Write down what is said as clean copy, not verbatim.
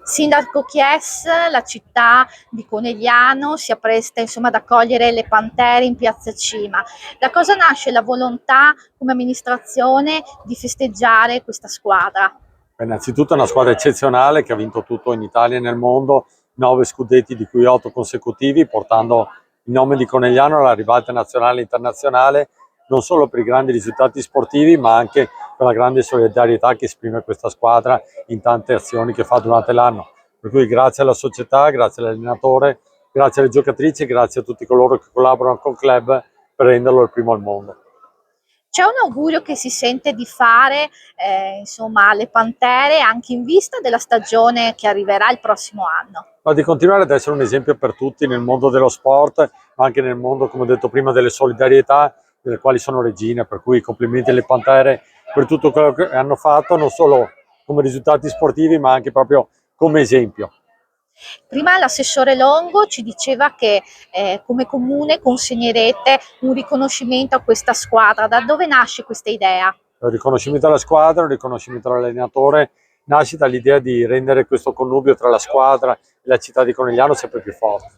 Sindaco Chies, la città di Conegliano si appresta insomma ad accogliere le Pantere in piazza Cima. Da cosa nasce la volontà come amministrazione di festeggiare questa squadra? Innanzitutto è una squadra eccezionale che ha vinto tutto in Italia e nel mondo, 9 scudetti di cui 8 consecutivi, portando il nome di Conegliano alla ribalta nazionale e internazionale, non solo per i grandi risultati sportivi, ma anche per la grande solidarietà che esprime questa squadra in tante azioni che fa durante l'anno. Per cui grazie alla società, grazie all'allenatore, grazie alle giocatrici e grazie a tutti coloro che collaborano col club per renderlo il primo al mondo. C'è un augurio che si sente di fare insomma alle Pantere anche in vista della stagione che arriverà il prossimo anno? Ma di continuare ad essere un esempio per tutti nel mondo dello sport, ma anche nel mondo, come ho detto prima, delle solidarietà, delle quali sono regine, per cui complimenti alle Pantere per tutto quello che hanno fatto, non solo come risultati sportivi, ma anche proprio come esempio. Prima l'assessore Longo ci diceva che come comune consegnerete un riconoscimento a questa squadra. Da dove nasce questa idea? Il riconoscimento alla squadra, il riconoscimento all'allenatore, nasce dall'idea di rendere questo connubio tra la squadra e la città di Conegliano sempre più forte.